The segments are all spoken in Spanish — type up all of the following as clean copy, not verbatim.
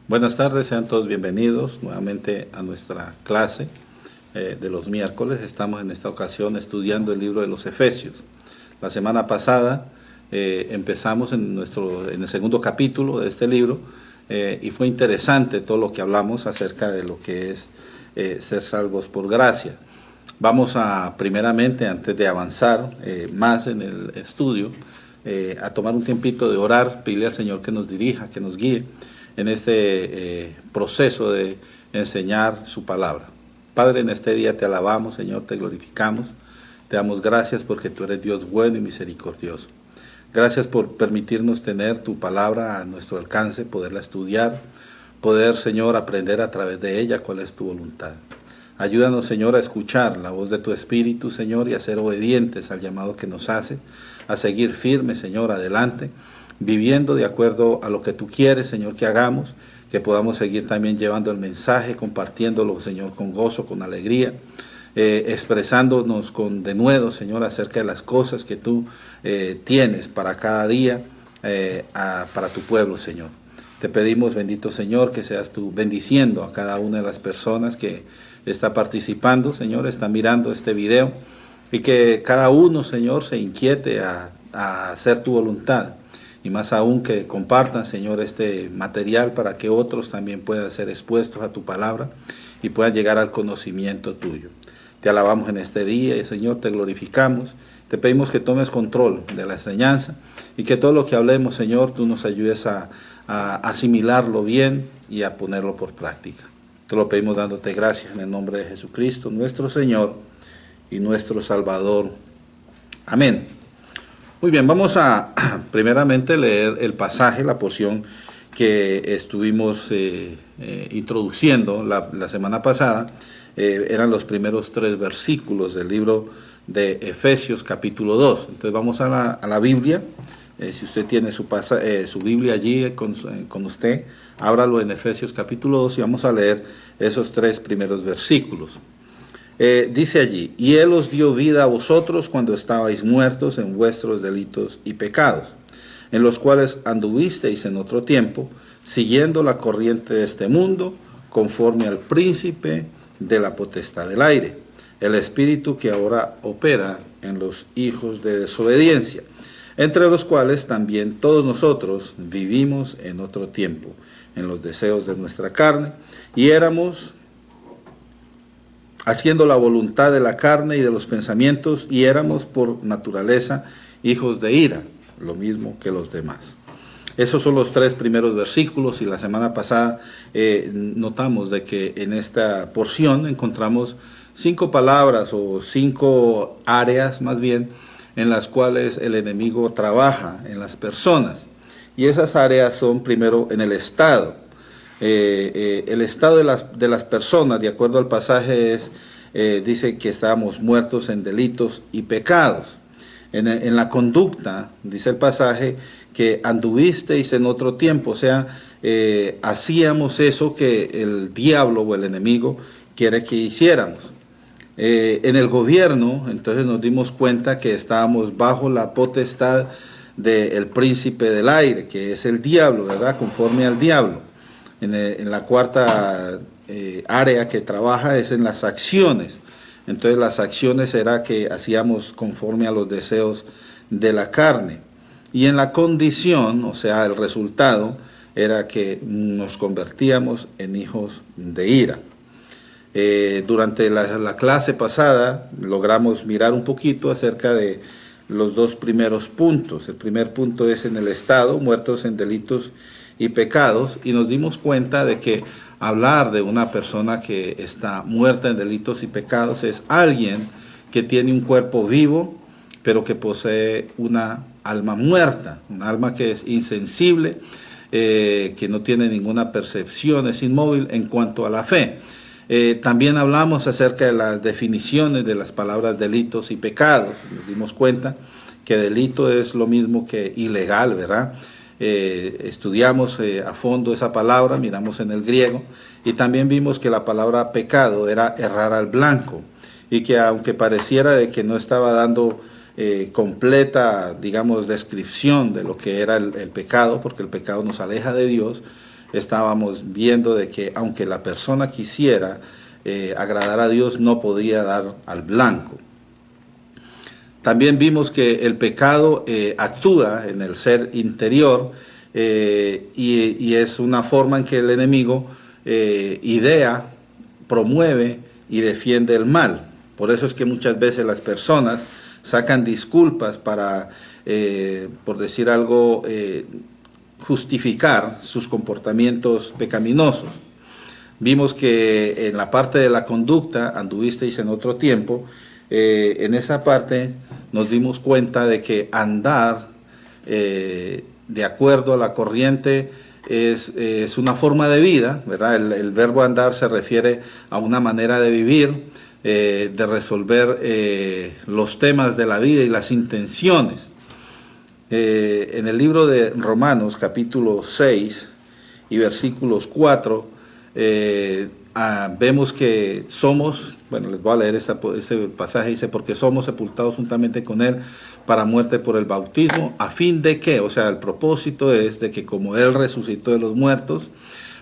Buenas tardes, sean todos bienvenidos nuevamente a nuestra clase de los miércoles. Estamos en esta ocasión estudiando el libro de los Efesios. La semana pasada empezamos en el segundo capítulo de este libro y fue interesante todo lo que hablamos acerca de lo que es ser salvos por gracia. Vamos a, primeramente, antes de avanzar más en el estudio, a tomar un tiempito de orar, pedirle al Señor que nos dirija, que nos guíe en este proceso de enseñar su palabra. Padre, en este día te alabamos, Señor, te glorificamos, te damos gracias porque tú eres Dios bueno y misericordioso. Gracias por permitirnos tener tu palabra a nuestro alcance, poderla estudiar, poder, Señor, aprender a través de ella cuál es tu voluntad. Ayúdanos, Señor, a escuchar la voz de tu Espíritu, Señor, y a ser obedientes al llamado que nos hace, a seguir firmes, Señor, adelante, viviendo de acuerdo a lo que tú quieres, Señor, que hagamos, que podamos seguir también llevando el mensaje, compartiéndolo, Señor, con gozo, con alegría, expresándonos con denuedo, Señor, acerca de las cosas que tú tienes para cada día, para tu pueblo, Señor. Te pedimos, bendito Señor, que seas tú bendiciendo a cada una de las personas que está participando, Señor, está mirando este video, y que cada uno, Señor, se inquiete a hacer tu voluntad. Y más aún que compartan, Señor, este material para que otros también puedan ser expuestos a tu palabra y puedan llegar al conocimiento tuyo. Te alabamos en este día y, Señor, te glorificamos. Te pedimos que tomes control de la enseñanza y que todo lo que hablemos, Señor, tú nos ayudes a asimilarlo bien y a ponerlo por práctica. Te lo pedimos dándote gracias en el nombre de Jesucristo, nuestro Señor y nuestro Salvador. Amén. Muy bien, vamos a primeramente leer el pasaje, la porción que estuvimos introduciendo la semana pasada. Eran los primeros 3 versículos del libro de Efesios capítulo 2. Entonces vamos a la Biblia. Si usted tiene su Biblia allí con usted, ábralo en Efesios capítulo 2 y vamos a leer esos 3 primeros versículos. Dice allí: y Él os dio vida a vosotros cuando estabais muertos en vuestros delitos y pecados, en los cuales anduvisteis en otro tiempo, siguiendo la corriente de este mundo, conforme al príncipe de la potestad del aire, el espíritu que ahora opera en los hijos de desobediencia, entre los cuales también todos nosotros vivimos en otro tiempo, en los deseos de nuestra carne, y éramos haciendo la voluntad de la carne y de los pensamientos, y éramos por naturaleza hijos de ira, lo mismo que los demás. Esos son los 3 primeros versículos, y la semana pasada notamos de que en esta porción encontramos 5 palabras o 5 áreas más bien en las cuales el enemigo trabaja en las personas. Y esas áreas son primero en el estado. El estado de las personas, de acuerdo al pasaje, dice que estábamos muertos en delitos y pecados. En la conducta, dice el pasaje, que anduvisteis en otro tiempo, o sea, hacíamos eso que el diablo o el enemigo quiere que hiciéramos. En el gobierno, entonces nos dimos cuenta que estábamos bajo la potestad del príncipe del aire, que es el diablo, ¿verdad? Conforme al diablo. En la cuarta área que trabaja es en las acciones. Entonces las acciones era que hacíamos conforme a los deseos de la carne. Y en la condición, o sea, el resultado, era que nos convertíamos en hijos de ira. Durante la clase pasada logramos mirar un poquito acerca de los 2 primeros puntos. El primer punto es en el estado, muertos en delitos y pecados, y nos dimos cuenta de que hablar de una persona que está muerta en delitos y pecados es alguien que tiene un cuerpo vivo, pero que posee una alma muerta, un alma que es insensible, que no tiene ninguna percepción, es inmóvil en cuanto a la fe. También hablamos acerca de las definiciones de las palabras delitos y pecados. Nos dimos cuenta que delito es lo mismo que ilegal, ¿verdad? Estudiamos a fondo esa palabra, miramos en el griego, y también vimos que la palabra pecado era errar al blanco, y que aunque pareciera de que no estaba dando completa, digamos, descripción de lo que era el pecado, porque el pecado nos aleja de Dios, estábamos viendo de que aunque la persona quisiera agradar a Dios, no podía dar al blanco. También vimos que el pecado actúa en el ser interior y es una forma en que el enemigo idea, promueve y defiende el mal. Por eso es que muchas veces las personas sacan disculpas para, por decir algo, justificar sus comportamientos pecaminosos. Vimos que en la parte de la conducta, anduvisteis en otro tiempo, en esa parte nos dimos cuenta de que andar de acuerdo a la corriente es una forma de vida, ¿verdad? El verbo andar se refiere a una manera de vivir, de resolver los temas de la vida y las intenciones. En el libro de Romanos, capítulo 6 y versículos 4, vemos que somos, bueno, les voy a leer este pasaje, dice, porque somos sepultados juntamente con Él para muerte por el bautismo, a fin de que, o sea, el propósito es de que como Él resucitó de los muertos,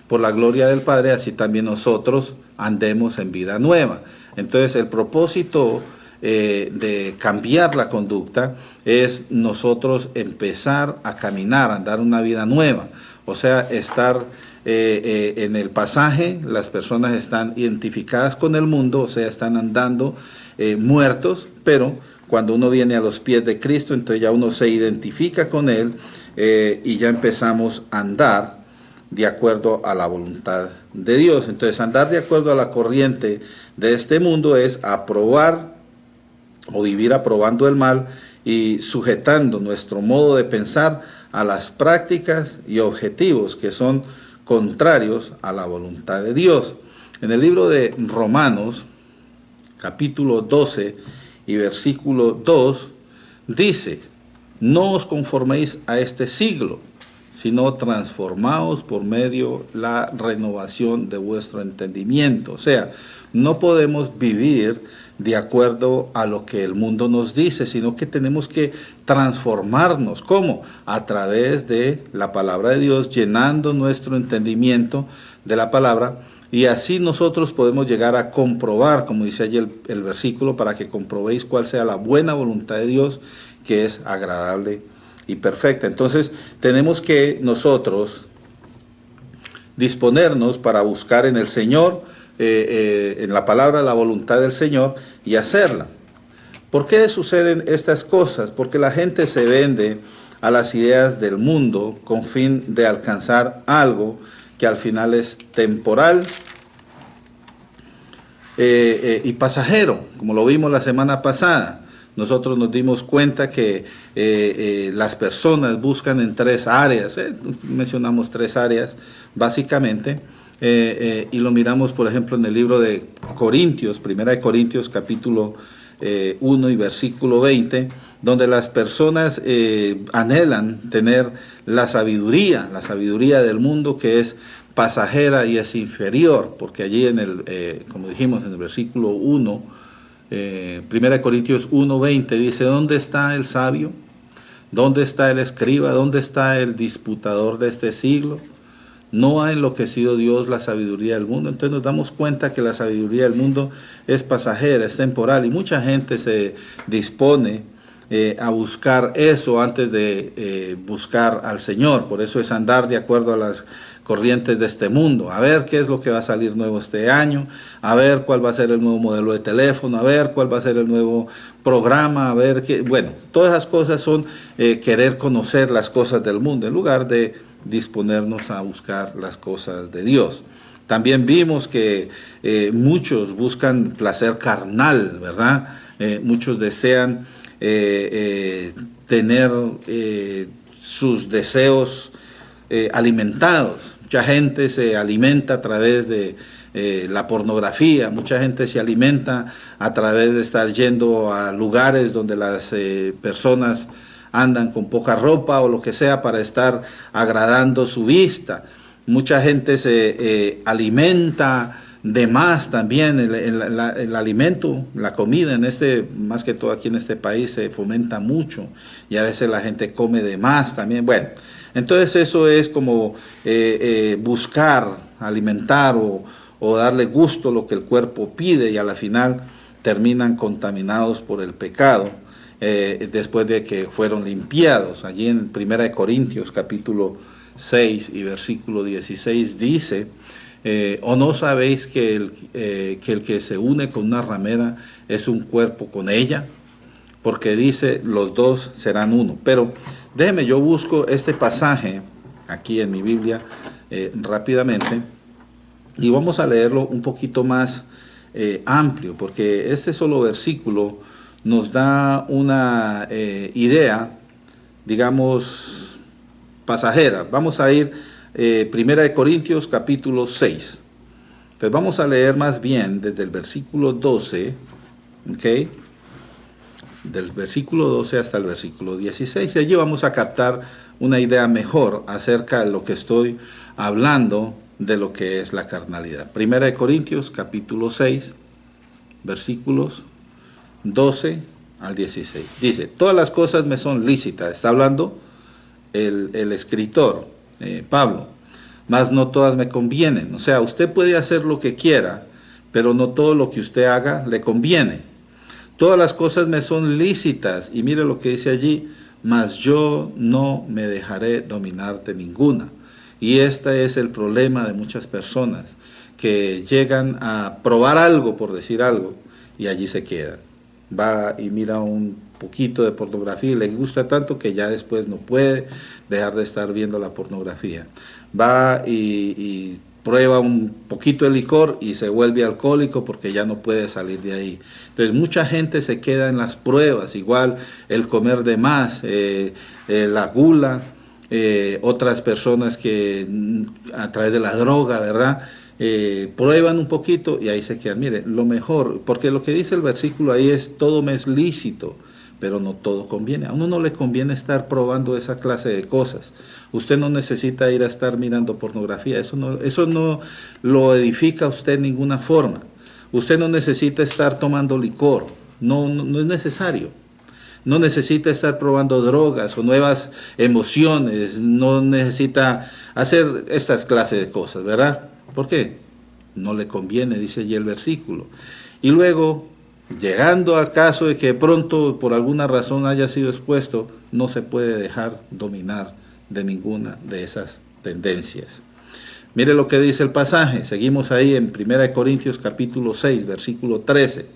por la gloria del Padre, así también nosotros andemos en vida nueva. Entonces, el propósito de cambiar la conducta es nosotros empezar a caminar, a andar una vida nueva, o sea, estar en el pasaje, las personas están identificadas con el mundo, o sea, están andando muertos, pero cuando uno viene a los pies de Cristo, entonces ya uno se identifica con Él y ya empezamos a andar de acuerdo a la voluntad de Dios. Entonces, andar de acuerdo a la corriente de este mundo es aprobar o vivir aprobando el mal y sujetando nuestro modo de pensar a las prácticas y objetivos que son contrarios a la voluntad de Dios. En el libro de Romanos, capítulo 12 y versículo 2, dice, no os conforméis a este siglo, sino transformaos por medio de la renovación de vuestro entendimiento. O sea, no podemos vivir de acuerdo a lo que el mundo nos dice, sino que tenemos que transformarnos. ¿Cómo? A través de la palabra de Dios, llenando nuestro entendimiento de la palabra, y así nosotros podemos llegar a comprobar, como dice allí el versículo, para que comprobéis cuál sea la buena voluntad de Dios, que es agradable y perfecta. Entonces, tenemos que nosotros disponernos para buscar en el Señor, en la palabra, la voluntad del Señor y hacerla. ¿Por qué suceden estas cosas? Porque la gente se vende a las ideas del mundo con fin de alcanzar algo que al final es temporal y pasajero, como lo vimos la semana pasada. Nosotros nos dimos cuenta que las personas buscan en tres áreas, mencionamos tres áreas básicamente, y lo miramos por ejemplo en el libro de Corintios, Primera de Corintios capítulo 1 y versículo 20, donde las personas anhelan tener la sabiduría del mundo, que es pasajera y es inferior, porque allí en el, como dijimos en el versículo 1, Primera de Corintios 1:20 dice, ¿dónde está el sabio? ¿Dónde está el escriba? ¿Dónde está el disputador de este siglo? ¿No ha enloquecido Dios la sabiduría del mundo? Entonces nos damos cuenta que la sabiduría del mundo es pasajera, es temporal, y mucha gente se dispone a buscar eso antes de buscar al Señor. Por eso es andar de acuerdo a las corrientes de este mundo, a ver qué es lo que va a salir nuevo este año, a ver cuál va a ser el nuevo modelo de teléfono, a ver cuál va a ser el nuevo programa, a ver qué, bueno, todas esas cosas son querer conocer las cosas del mundo, en lugar de disponernos a buscar las cosas de Dios. También vimos que muchos buscan placer carnal, ¿verdad? Muchos desean tener sus deseos alimentados. Mucha gente se alimenta a través de la pornografía, mucha gente se alimenta a través de estar yendo a lugares donde las personas andan con poca ropa o lo que sea para estar agradando su vista. Mucha gente se alimenta de más también, el alimento, la comida, más que todo aquí en este país se fomenta mucho y a veces la gente come de más también. Bueno, Entonces eso es como buscar, alimentar o darle gusto a lo que el cuerpo pide, y a la final terminan contaminados por el pecado, después de que fueron limpiados. Allí en 1 Corintios capítulo 6 y versículo 16 dice, ¿o no sabéis que el que se une con una ramera es un cuerpo con ella? Porque dice, los dos serán uno. Pero déjeme, yo busco este pasaje aquí en mi Biblia rápidamente, y vamos a leerlo un poquito más amplio, porque este solo versículo nos da una idea, digamos, pasajera. Vamos a ir 1 Corintios capítulo 6. Entonces vamos a leer más bien desde el versículo 12, ¿ok? Del versículo 12 hasta el versículo 16. Y allí vamos a captar una idea mejor acerca de lo que estoy hablando, de lo que es la carnalidad. 1 Corintios capítulo 6, versículos 12 al 16. Dice, todas las cosas me son lícitas. Está hablando el escritor, Pablo, mas no todas me convienen. O sea, usted puede hacer lo que quiera, pero no todo lo que usted haga le conviene. Todas las cosas me son lícitas, y mire lo que dice allí, mas yo no me dejaré dominar de ninguna. Y este es el problema de muchas personas, que llegan a probar algo, por decir algo, y allí se quedan. Va y mira un poquito de pornografía y le gusta tanto que ya después no puede dejar de estar viendo la pornografía. Va y prueba un poquito de licor y se vuelve alcohólico porque ya no puede salir de ahí. Entonces mucha gente se queda en las pruebas, igual el comer de más, la gula, otras personas que a través de la droga, ¿verdad? Prueban un poquito y ahí se quedan. Mire, lo mejor, porque lo que dice el versículo ahí es, todo me es lícito, pero no todo conviene. A uno no le conviene estar probando esa clase de cosas. Usted no necesita ir a estar mirando pornografía, eso no lo edifica a usted en ninguna forma. Usted no necesita estar tomando licor, no es necesario. No necesita estar probando drogas o nuevas emociones, no necesita hacer estas clases de cosas, ¿verdad? ¿Por qué? No le conviene, dice allí el versículo. Y luego, llegando al caso de que pronto por alguna razón haya sido expuesto, no se puede dejar dominar de ninguna de esas tendencias. Mire lo que dice el pasaje, seguimos ahí en 1 Corintios capítulo 6, versículo 13.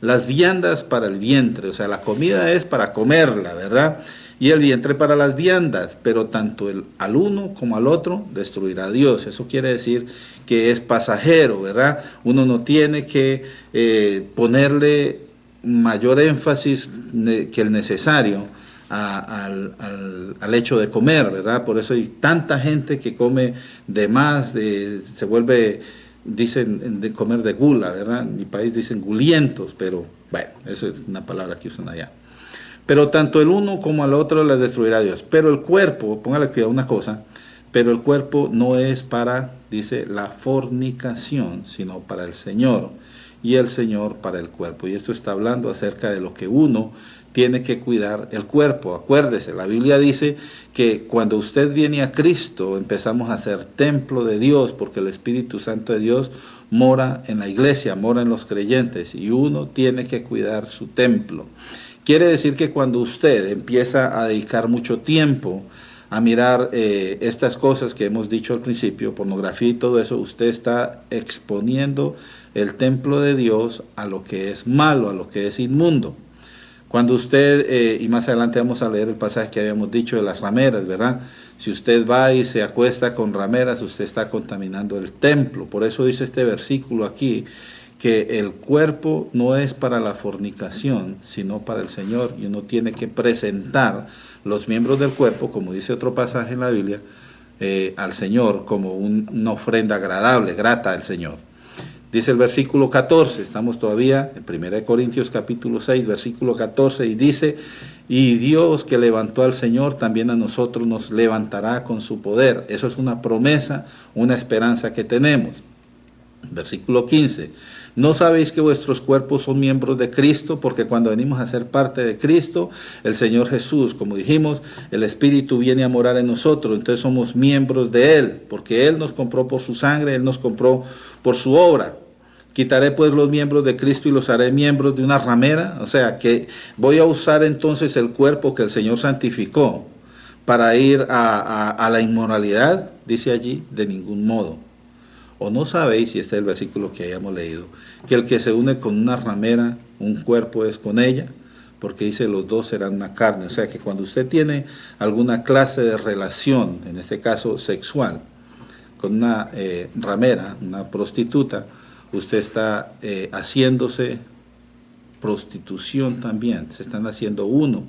Las viandas para el vientre, o sea, la comida es para comerla, ¿verdad? Y el vientre para las viandas, pero tanto al uno como al otro destruirá Dios. Eso quiere decir que es pasajero, ¿verdad? Uno no tiene que ponerle mayor énfasis que el necesario al hecho de comer, ¿verdad? Por eso hay tanta gente que come de más, se vuelve, dicen, de comer de gula, ¿verdad? En mi país dicen gulientos, pero bueno, eso es una palabra que usan allá. Pero tanto el uno como al otro les destruirá Dios. Pero el cuerpo, póngale cuidado una cosa, pero el cuerpo no es para, dice, la fornicación, sino para el Señor, y el Señor para el cuerpo. Y esto está hablando acerca de lo que uno tiene que cuidar el cuerpo. Acuérdese, la Biblia dice que cuando usted viene a Cristo empezamos a ser templo de Dios, porque el Espíritu Santo de Dios mora en la iglesia, mora en los creyentes, y uno tiene que cuidar su templo. Quiere decir que cuando usted empieza a dedicar mucho tiempo a mirar estas cosas que hemos dicho al principio, pornografía y todo eso, usted está exponiendo el templo de Dios a lo que es malo, a lo que es inmundo. Cuando usted, y más adelante vamos a leer el pasaje que habíamos dicho de las rameras, ¿verdad? Si usted va y se acuesta con rameras, usted está contaminando el templo. Por eso dice este versículo aquí, que el cuerpo no es para la fornicación, sino para el Señor, y uno tiene que presentar los miembros del cuerpo, como dice otro pasaje en la Biblia, al Señor como una ofrenda agradable, grata al Señor. Dice el versículo 14, estamos todavía en 1 Corintios capítulo 6, versículo 14, y dice, y Dios que levantó al Señor, también a nosotros nos levantará con su poder. Eso es una promesa, una esperanza que tenemos. Versículo 15. ¿No sabéis que vuestros cuerpos son miembros de Cristo? Porque cuando venimos a ser parte de Cristo, el Señor Jesús, como dijimos, el Espíritu viene a morar en nosotros. Entonces somos miembros de Él, porque Él nos compró por su sangre, Él nos compró por su obra. Quitaré pues los miembros de Cristo y los haré miembros de una ramera. O sea que voy a usar entonces el cuerpo que el Señor santificó para ir a la inmoralidad, dice allí, de ningún modo. ¿O no sabéis, y este es el versículo que hayamos leído, que el que se une con una ramera, un cuerpo es con ella? Porque dice, los dos serán una carne. O sea que cuando usted tiene alguna clase de relación, en este caso sexual, con una ramera, una prostituta, usted está haciéndose prostitución también, se están haciendo uno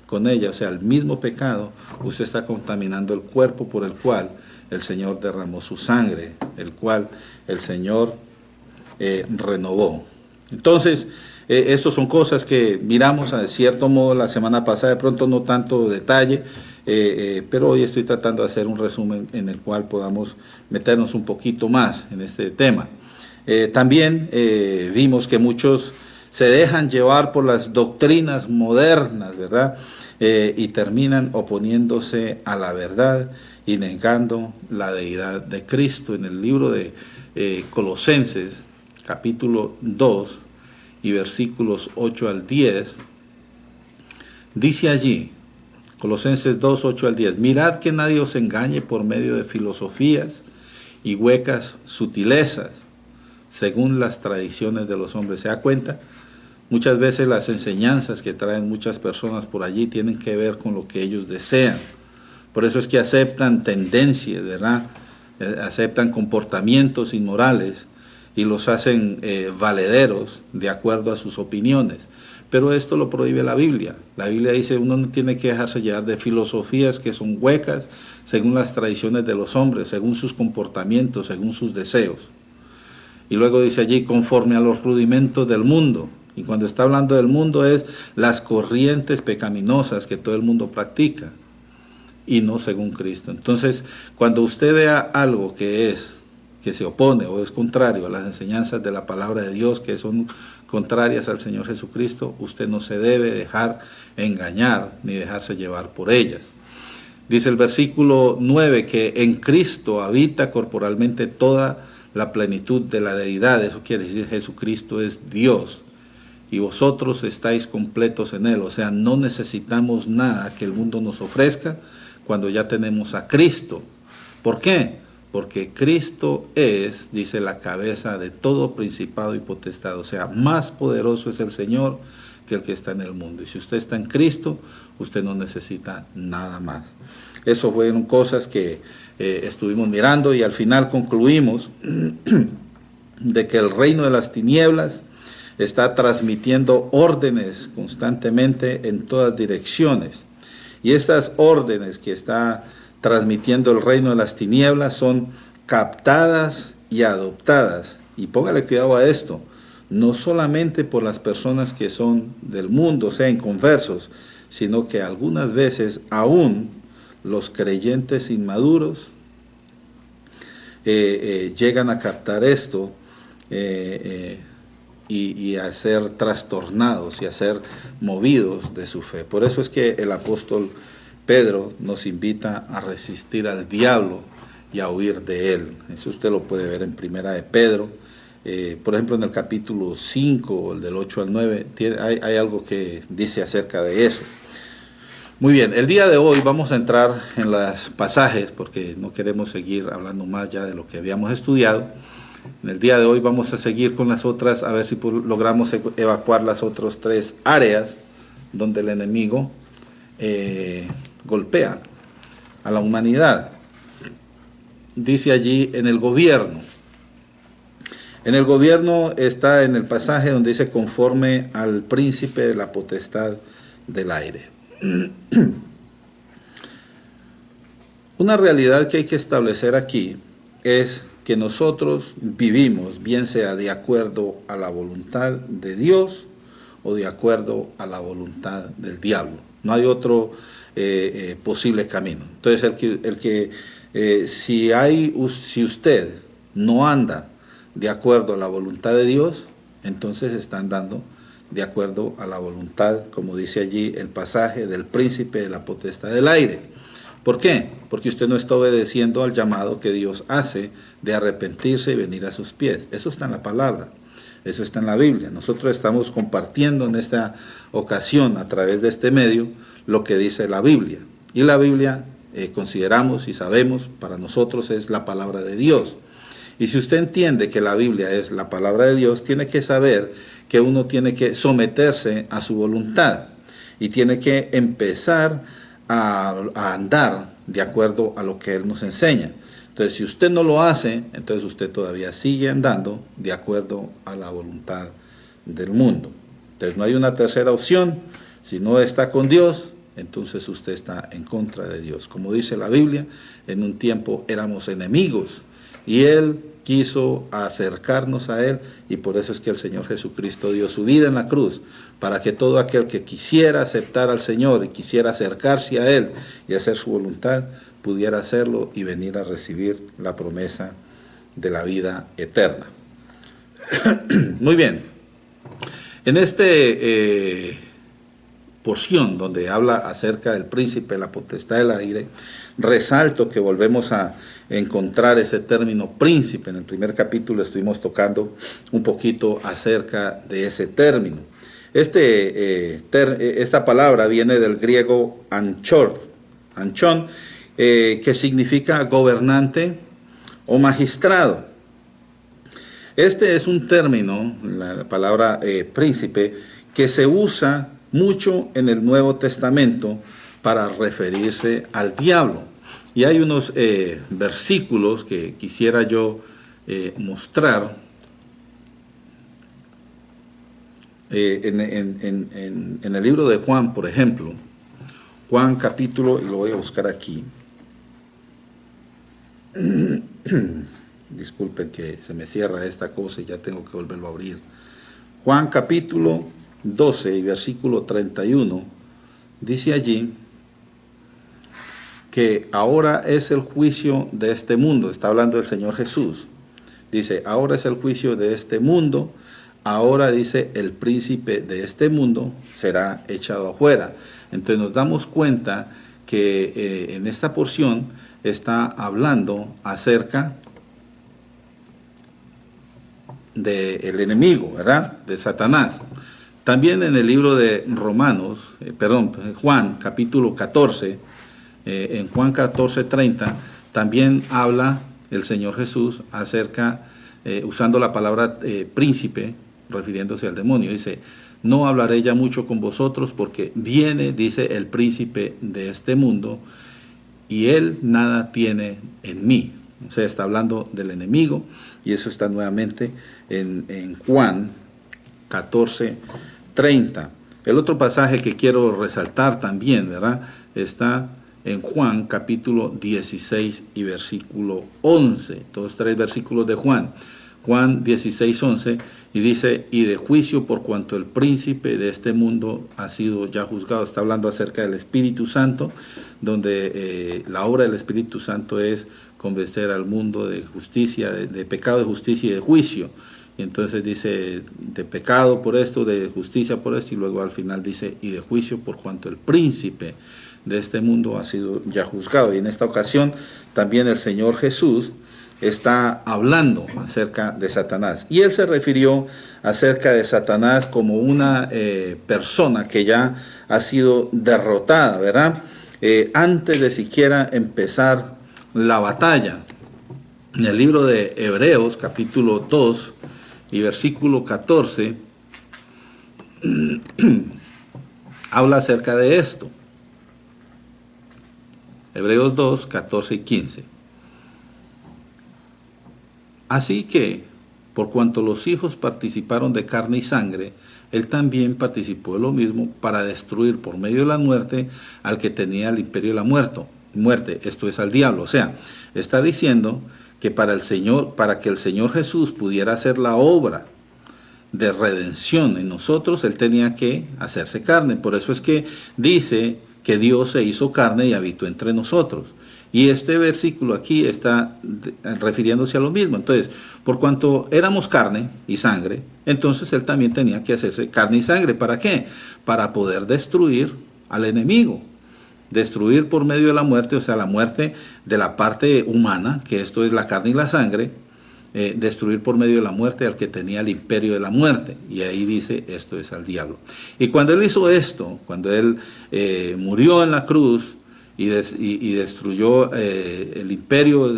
con ella, o sea, el mismo pecado, usted está contaminando el cuerpo por el cual el Señor derramó su sangre, el cual el Señor renovó. Entonces, estas son cosas que miramos de cierto modo la semana pasada, de pronto no tanto detalle, pero hoy estoy tratando de hacer un resumen en el cual podamos meternos un poquito más en este tema. También vimos que muchos se dejan llevar por las doctrinas modernas, ¿verdad? Y terminan oponiéndose a la verdad y negando la deidad de Cristo. En el libro de Colosenses, capítulo 2 y versículos 8 al 10, dice allí, Colosenses 2, 8 al 10, mirad que nadie os engañe por medio de filosofías y huecas sutilezas, según las tradiciones de los hombres. ¿Se da cuenta? Muchas veces las enseñanzas que traen muchas personas por allí tienen que ver con lo que ellos desean. Por eso es que aceptan tendencias, ¿verdad? Aceptan comportamientos inmorales y los hacen valederos de acuerdo a sus opiniones. Pero esto lo prohíbe la Biblia. La Biblia dice uno no tiene que dejarse llevar de filosofías que son huecas según las tradiciones de los hombres, según sus comportamientos, según sus deseos. Y luego dice allí, conforme a los rudimentos del mundo. Y cuando está hablando del mundo es las corrientes pecaminosas que todo el mundo practica, y no según Cristo. Entonces, cuando usted vea algo que se opone o es contrario a las enseñanzas de la palabra de Dios, que son contrarias al Señor Jesucristo, usted no se debe dejar engañar ni dejarse llevar por ellas. Dice el versículo 9 que en Cristo habita corporalmente toda la plenitud de la deidad. Eso quiere decir Jesucristo es Dios y vosotros estáis completos en Él. O sea, no necesitamos nada que el mundo nos ofrezca cuando ya tenemos a Cristo. ¿Por qué? Porque Cristo es, dice, la cabeza de todo principado y potestad. O sea, más poderoso es el Señor que el que está en el mundo. Y si usted está en Cristo, usted no necesita nada más. Eso fueron cosas que estuvimos mirando y al final concluimos de que el reino de las tinieblas está transmitiendo órdenes constantemente en todas direcciones. Y estas órdenes que está transmitiendo el reino de las tinieblas son captadas y adoptadas. Y póngale cuidado a esto, no solamente por las personas que son del mundo, o sea, inconversos, sino que algunas veces aún los creyentes inmaduros llegan a captar esto y a ser trastornados y a ser movidos de su fe. Por eso es que el apóstol Pedro nos invita a resistir al diablo y a huir de él. Eso usted lo puede ver en Primera de Pedro. Por ejemplo, en el capítulo 5, el del 8 al 9, hay algo que dice acerca de eso. Muy bien, el día de hoy vamos a entrar en los pasajes porque no queremos seguir hablando más ya de lo que habíamos estudiado. En el día de hoy vamos a seguir con las otras, a ver si logramos evacuar las otras 3 áreas donde el enemigo golpea a la humanidad. Dice allí en el gobierno. En el gobierno está en el pasaje donde dice conforme al príncipe de la potestad del aire. Una realidad que hay que establecer aquí es que nosotros vivimos, bien sea de acuerdo a la voluntad de Dios o de acuerdo a la voluntad del diablo. No hay otro posible camino. Entonces, si usted no anda de acuerdo a la voluntad de Dios, entonces están dando de acuerdo a la voluntad, como dice allí el pasaje, del príncipe de la potestad del aire. ¿Por qué? Porque usted no está obedeciendo al llamado que Dios hace de arrepentirse y venir a sus pies. Eso está en la palabra, eso está en la Biblia. Nosotros estamos compartiendo en esta ocasión, a través de este medio, lo que dice la Biblia. Y la Biblia, consideramos y sabemos, para nosotros es la palabra de Dios. Y si usted entiende que la Biblia es la palabra de Dios, tiene que saber que uno tiene que someterse a su voluntad y tiene que empezar a andar de acuerdo a lo que Él nos enseña. Entonces, si usted no lo hace, entonces usted todavía sigue andando de acuerdo a la voluntad del mundo. Entonces, no hay una tercera opción. Si no está con Dios, entonces usted está en contra de Dios. Como dice la Biblia, en un tiempo éramos enemigos y Él quiso acercarnos a Él, y por eso es que el Señor Jesucristo dio su vida en la cruz, para que todo aquel que quisiera aceptar al Señor y quisiera acercarse a Él y hacer su voluntad, pudiera hacerlo y venir a recibir la promesa de la vida eterna. Muy bien. En este porción donde habla acerca del príncipe de la potestad del aire, resalto que volvemos a encontrar ese término príncipe. En el primer capítulo estuvimos tocando un poquito acerca de ese término. Esta palabra viene del griego anchón, que significa gobernante o magistrado. Este es un término, la palabra príncipe, que se usa mucho en el Nuevo Testamento para referirse al diablo. Y hay unos versículos que quisiera yo mostrar en el libro de Juan, por ejemplo. Juan capítulo, y lo voy a buscar aquí. Disculpen que se me cierra esta cosa y ya tengo que volverlo a abrir. Juan capítulo 12 y versículo 31, dice allí que ahora es el juicio de este mundo. Está hablando el Señor Jesús. Dice, ahora es el juicio de este mundo. Ahora, dice, el príncipe de este mundo será echado afuera. Entonces nos damos cuenta que en esta porción está hablando acerca del enemigo, ¿verdad? De Satanás. También en el libro de Juan capítulo 14, en Juan 14:30, también habla el Señor Jesús acerca, usando la palabra príncipe, refiriéndose al demonio. Dice, no hablaré ya mucho con vosotros porque viene, dice, el príncipe de este mundo y él nada tiene en mí. O sea, está hablando del enemigo, y eso está nuevamente en Juan 14:30. El otro pasaje que quiero resaltar también, ¿verdad?, está en Juan capítulo 16 y versículo 11. Todos tres versículos de Juan. Juan 16:11, y dice, y de juicio por cuanto el príncipe de este mundo ha sido ya juzgado. Está hablando acerca del Espíritu Santo, donde la obra del Espíritu Santo es convencer al mundo de justicia, de pecado, de justicia y de juicio. Y entonces dice, de pecado por esto, de justicia por esto, y luego al final dice, y de juicio por cuanto el príncipe de este mundo ha sido ya juzgado. Y en esta ocasión también el Señor Jesús está hablando acerca de Satanás. Y él se refirió acerca de Satanás como una persona que ya ha sido derrotada, ¿verdad? Antes de siquiera empezar la batalla. En el libro de Hebreos, capítulo 2 y versículo 14, habla acerca de esto. Hebreos 2, 14 y 15. Así que, por cuanto los hijos participaron de carne y sangre, él también participó de lo mismo para destruir por medio de la muerte al que tenía el imperio de la muerte, esto es al diablo. O sea, está diciendo que para que el Señor Jesús pudiera hacer la obra de redención en nosotros, él tenía que hacerse carne. Por eso es que dice que Dios se hizo carne y habitó entre nosotros. Y este versículo aquí está refiriéndose a lo mismo. Entonces, por cuanto éramos carne y sangre, entonces él también tenía que hacerse carne y sangre. ¿Para qué? Para poder destruir al enemigo. Destruir por medio de la muerte, o sea, la muerte de la parte humana, que esto es la carne y la sangre, destruir por medio de la muerte al que tenía el imperio de la muerte. Y ahí dice, esto es al diablo. Y cuando él hizo esto, cuando él murió en la cruz y destruyó el imperio,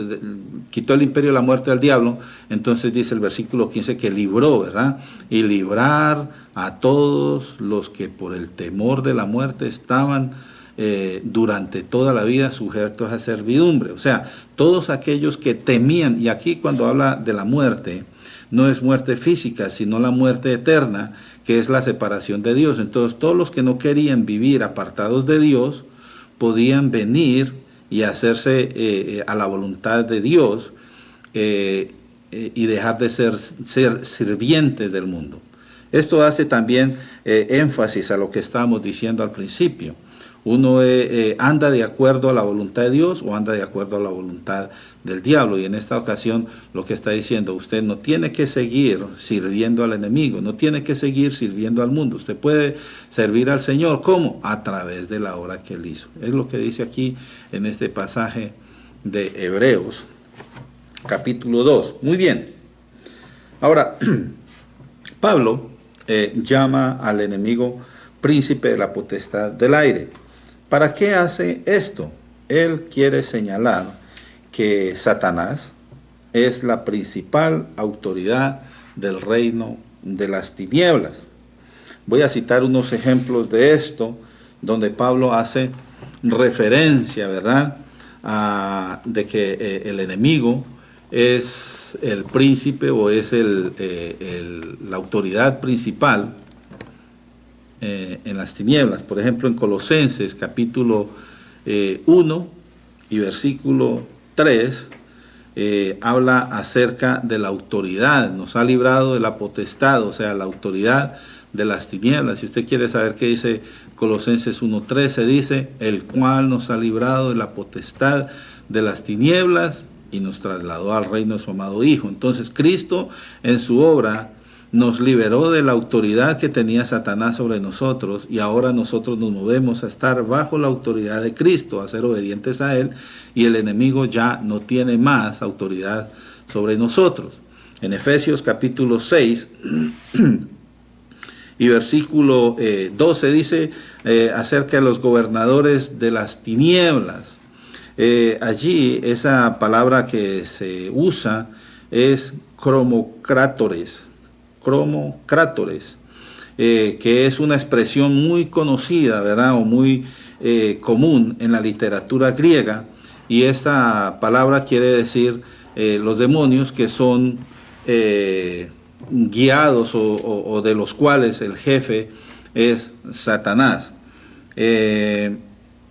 quitó el imperio de la muerte al diablo, entonces dice el versículo 15 que libró, ¿verdad? Y librar a todos los que por el temor de la muerte estaban durante toda la vida sujetos a servidumbre. O sea, todos aquellos que temían, y aquí cuando habla de la muerte, no es muerte física, sino la muerte eterna, que es la separación de Dios. Entonces, todos los que no querían vivir apartados de Dios, podían venir y hacerse a la voluntad de Dios y dejar de ser sirvientes del mundo. Esto hace también énfasis a lo que estábamos diciendo al principio. Uno anda de acuerdo a la voluntad de Dios o anda de acuerdo a la voluntad del diablo. Y en esta ocasión lo que está diciendo, usted no tiene que seguir sirviendo al enemigo, no tiene que seguir sirviendo al mundo. Usted puede servir al Señor. ¿Cómo? A través de la obra que Él hizo. Es lo que dice aquí en este pasaje de Hebreos, capítulo 2. Muy bien. Ahora, Pablo llama al enemigo príncipe de la potestad del aire. ¿Para qué hace esto? Él quiere señalar que Satanás es la principal autoridad del reino de las tinieblas. Voy a citar unos ejemplos de esto, donde Pablo hace referencia, ¿verdad?, de que el enemigo es el príncipe o es la autoridad principal en las tinieblas. Por ejemplo, en Colosenses capítulo 1 y versículo 3 habla acerca de la autoridad. Nos ha librado de la potestad, o sea, la autoridad de las tinieblas. Si usted quiere saber qué dice Colosenses 1:13, dice, el cual nos ha librado de la potestad de las tinieblas y nos trasladó al reino de su amado Hijo. Entonces Cristo en su obra nos liberó de la autoridad que tenía Satanás sobre nosotros y ahora nosotros nos movemos a estar bajo la autoridad de Cristo, a ser obedientes a Él, y el enemigo ya no tiene más autoridad sobre nosotros. En Efesios capítulo 6 y versículo 12 dice acerca de los gobernadores de las tinieblas. Allí esa palabra que se usa es cromocrátores, que es una expresión muy conocida, ¿verdad?, o muy común en la literatura griega, y esta palabra quiere decir los demonios que son guiados o de los cuales el jefe es Satanás.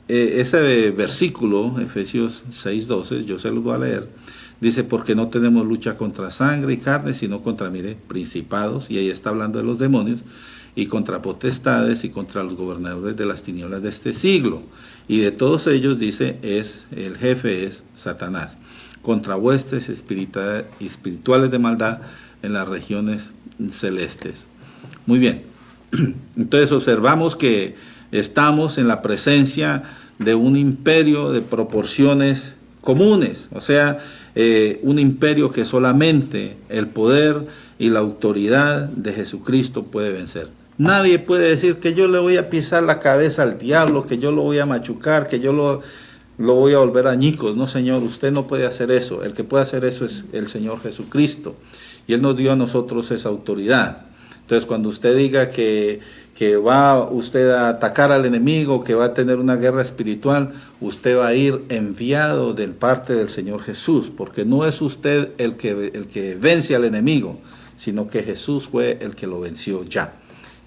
Ese versículo, Efesios 6:12, yo se los voy a leer. Dice, porque no tenemos lucha contra sangre y carne, sino contra, mire, principados, y ahí está hablando de los demonios, y contra potestades y contra los gobernadores de las tinieblas de este siglo. Y de todos ellos, dice, el jefe es Satanás, contra huestes espirituales de maldad en las regiones celestes. Muy bien. Entonces observamos que estamos en la presencia de un imperio de proporciones comunes, o sea, un imperio que solamente el poder y la autoridad de Jesucristo puede vencer. Nadie puede decir que yo le voy a pisar la cabeza al diablo, que yo lo voy a machucar, que yo lo voy a volver añicos. No, Señor, usted no puede hacer eso. El que puede hacer eso es el Señor Jesucristo. Y Él nos dio a nosotros esa autoridad. Entonces, cuando usted diga que va usted a atacar al enemigo, que va a tener una guerra espiritual, usted va a ir enviado de parte del Señor Jesús, porque no es usted el que vence al enemigo, sino que Jesús fue el que lo venció ya.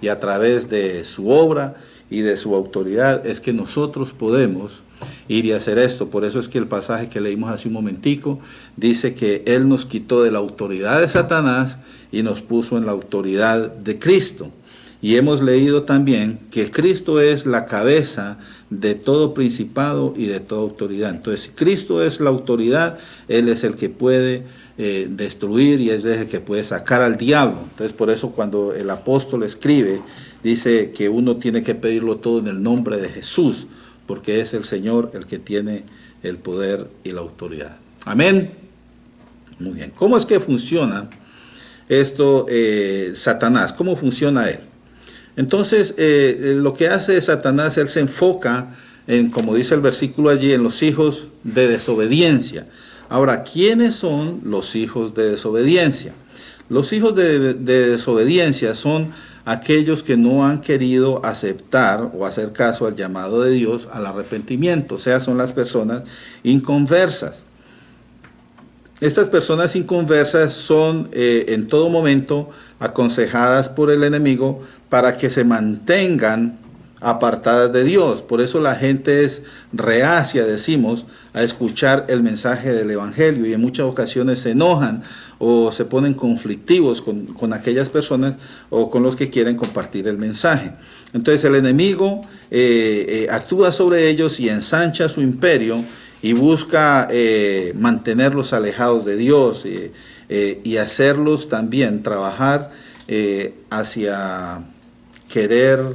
Y a través de su obra y de su autoridad es que nosotros podemos ir y hacer esto. Por eso es que el pasaje que leímos hace un momentico dice que Él nos quitó de la autoridad de Satanás y nos puso en la autoridad de Cristo. Y hemos leído también que Cristo es la cabeza de todo principado y de toda autoridad. Entonces, si Cristo es la autoridad, Él es el que puede destruir y es el que puede sacar al diablo. Entonces, por eso cuando el apóstol escribe, dice que uno tiene que pedirlo todo en el nombre de Jesús, porque es el Señor el que tiene el poder y la autoridad. Amén. Muy bien. ¿Cómo es que funciona esto, Satanás? ¿Cómo funciona él? Entonces, lo que hace Satanás, él se enfoca en, como dice el versículo allí, en los hijos de desobediencia. Ahora, ¿quiénes son los hijos de desobediencia? Los hijos de desobediencia son aquellos que no han querido aceptar o hacer caso al llamado de Dios al arrepentimiento, o sea, son las personas inconversas. Estas personas inconversas son en todo momento aconsejadas por el enemigo para que se mantengan apartadas de Dios. Por eso la gente es reacia, decimos, a escuchar el mensaje del Evangelio y en muchas ocasiones se enojan o se ponen conflictivos con aquellas personas o con los que quieren compartir el mensaje. Entonces el enemigo actúa sobre ellos y ensancha su imperio y busca mantenerlos alejados de Dios y hacerlos también trabajar hacia querer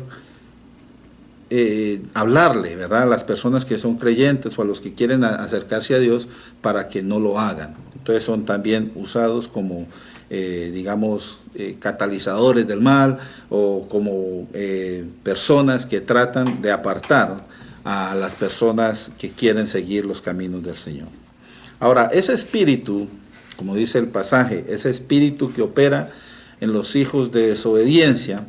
hablarle, ¿verdad?, a las personas que son creyentes o a los que quieren acercarse a Dios para que no lo hagan. Entonces son también usados como, digamos, catalizadores del mal o como personas que tratan de apartar a las personas que quieren seguir los caminos del Señor. Ahora, ese espíritu, como dice el pasaje, ese espíritu que opera en los hijos de desobediencia,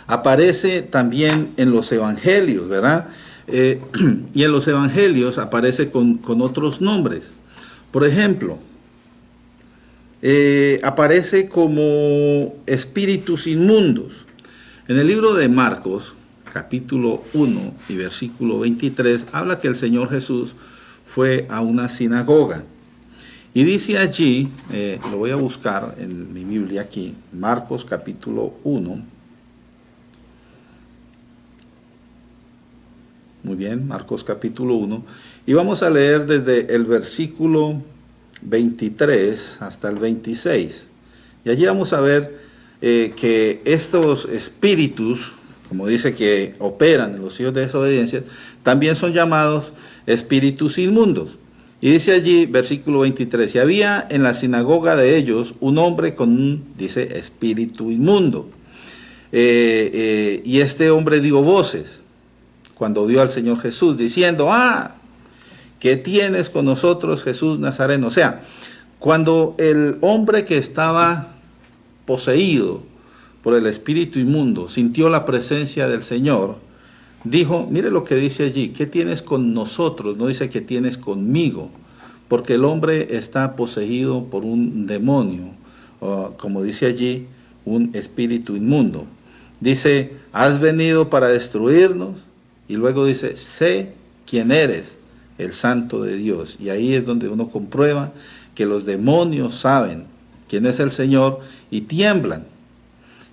aparece también en los evangelios, ¿verdad? Y en los evangelios aparece con otros nombres. Por ejemplo, aparece como espíritus inmundos. En el libro de Marcos, capítulo 1 y versículo 23, habla que el Señor Jesús fue a una sinagoga. Y dice allí, lo voy a buscar en mi Biblia aquí, Marcos capítulo 1. Muy bien, Marcos capítulo 1. Y vamos a leer desde el versículo 23 hasta el 26. Y allí vamos a ver que estos espíritus, como dice que operan en los hijos de desobediencia, también son llamados espíritus inmundos. Y dice allí, versículo 23, y había en la sinagoga de ellos un hombre con un, dice, espíritu inmundo. Y este hombre dio voces cuando vio al Señor Jesús, diciendo, ¿qué tienes con nosotros, Jesús Nazareno? O sea, cuando el hombre que estaba poseído por el espíritu inmundo sintió la presencia del Señor, dijo, mire lo que dice allí, ¿qué tienes con nosotros? No dice que tienes conmigo, porque el hombre está poseído por un demonio, como dice allí, un espíritu inmundo. Dice, ¿has venido para destruirnos? Y luego dice, sé quién eres, el Santo de Dios. Y ahí es donde uno comprueba que los demonios saben quién es el Señor y tiemblan.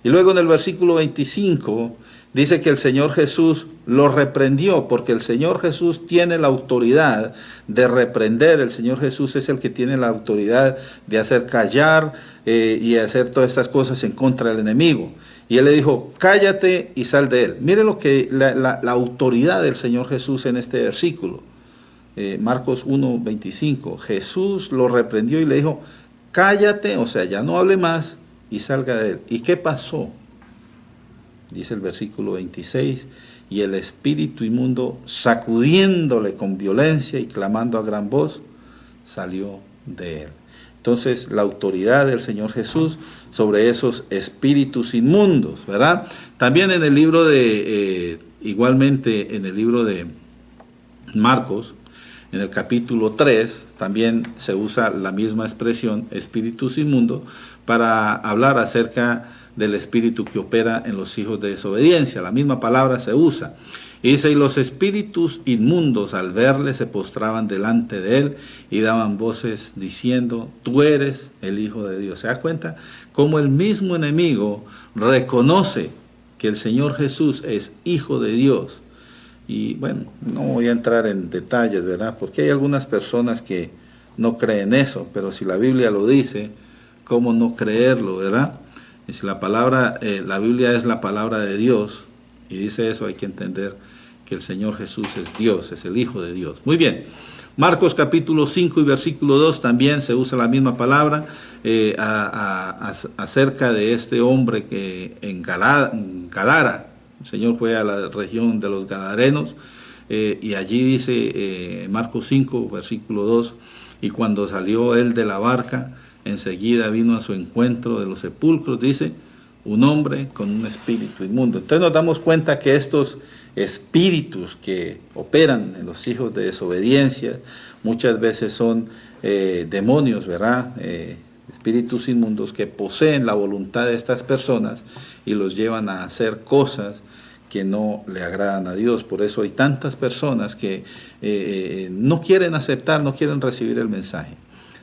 Y luego en el versículo 25 dice que el Señor Jesús lo reprendió, porque el Señor Jesús tiene la autoridad de reprender. El Señor Jesús es el que tiene la autoridad de hacer callar y hacer todas estas cosas en contra del enemigo. Y él le dijo, cállate y sal de él. Mire lo que la autoridad del Señor Jesús en este versículo. Marcos 1:25. Jesús lo reprendió y le dijo, cállate, o sea, ya no hable más y salga de él. ¿Y qué pasó? Dice el versículo 26, y el espíritu inmundo, sacudiéndole con violencia y clamando a gran voz, salió de él. Entonces, la autoridad del Señor Jesús sobre esos espíritus inmundos, ¿verdad? También en el libro de, igualmente en el libro de Marcos, en el capítulo 3, también se usa la misma expresión, espíritus inmundos, para hablar acerca del espíritu que opera en los hijos de desobediencia. La misma palabra se usa. Y dice, y los espíritus inmundos al verle se postraban delante de él y daban voces diciendo, tú eres el Hijo de Dios. ¿Se da cuenta? Cómo el mismo enemigo reconoce que el Señor Jesús es Hijo de Dios. Y bueno, no voy a entrar en detalles, ¿verdad? Porque hay algunas personas que no creen eso, pero si la Biblia lo dice, ¿cómo no creerlo, verdad? Y si la Biblia es la palabra de Dios, y dice eso, hay que entender que el Señor Jesús es Dios, es el Hijo de Dios. Muy bien. Marcos capítulo 5 y versículo 2 también se usa la misma palabra acerca de este hombre que en Gadara, el Señor fue a la región de los Gadarenos, y allí dice Marcos 5 versículo 2, y cuando salió él de la barca, enseguida vino a su encuentro de los sepulcros, dice, un hombre con un espíritu inmundo. Entonces nos damos cuenta que estos espíritus que operan en los hijos de desobediencia muchas veces son demonios, ¿verdad? Espíritus inmundos que poseen la voluntad de estas personas y los llevan a hacer cosas que no le agradan a Dios. Por eso hay tantas personas que no quieren aceptar, no quieren recibir el mensaje.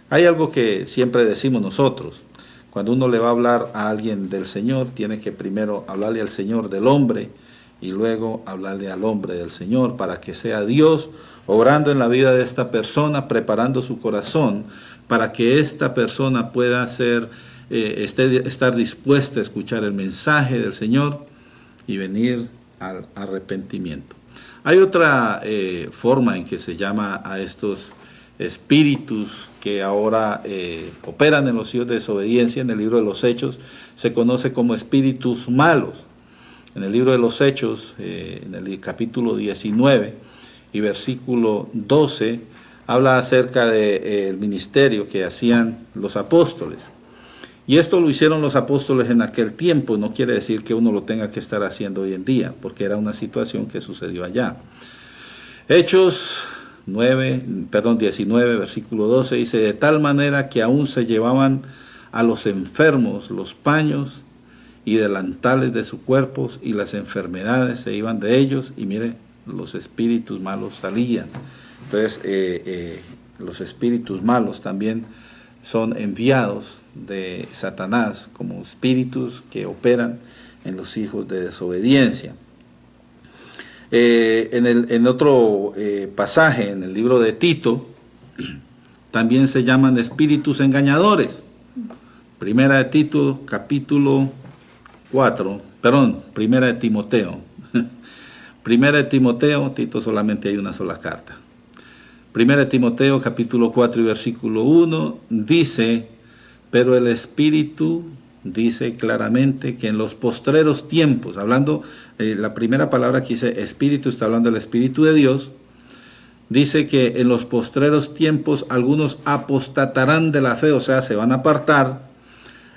Hay algo que siempre decimos nosotros: cuando uno le va a hablar a alguien del Señor, tiene que primero hablarle al Señor del hombre y luego hablarle al hombre del Señor, para que sea Dios obrando en la vida de esta persona, preparando su corazón para que esta persona pueda estar dispuesta a escuchar el mensaje del Señor y venir al arrepentimiento. Hay otra forma en que se llama a estos espíritus que ahora operan en los hijos de desobediencia. En el libro de los Hechos se conoce como espíritus malos. En el libro de los Hechos, en el capítulo 19 y versículo 12, habla acerca del ministerio que hacían los apóstoles. Y esto lo hicieron los apóstoles en aquel tiempo, no quiere decir que uno lo tenga que estar haciendo hoy en día, porque era una situación que sucedió allá. Hechos 19, versículo 12, dice, de tal manera que aún se llevaban a los enfermos los paños y delantales de sus cuerpos, y las enfermedades se iban de ellos, y mire, los espíritus malos salían. Entonces, los espíritus malos también son enviados de Satanás como espíritus que operan en los hijos de desobediencia. En otro pasaje, en el libro de Tito, también se llaman espíritus engañadores. Primera de Tito, capítulo 4, Primera de Timoteo. Primera de Timoteo, Tito solamente hay una sola carta. Primera de Timoteo, capítulo 4 y versículo 1, dice, pero el Espíritu dice claramente que en los postreros tiempos, hablando, la primera palabra que dice Espíritu, está hablando del Espíritu de Dios, dice que en los postreros tiempos algunos apostatarán de la fe, o sea, se van a apartar,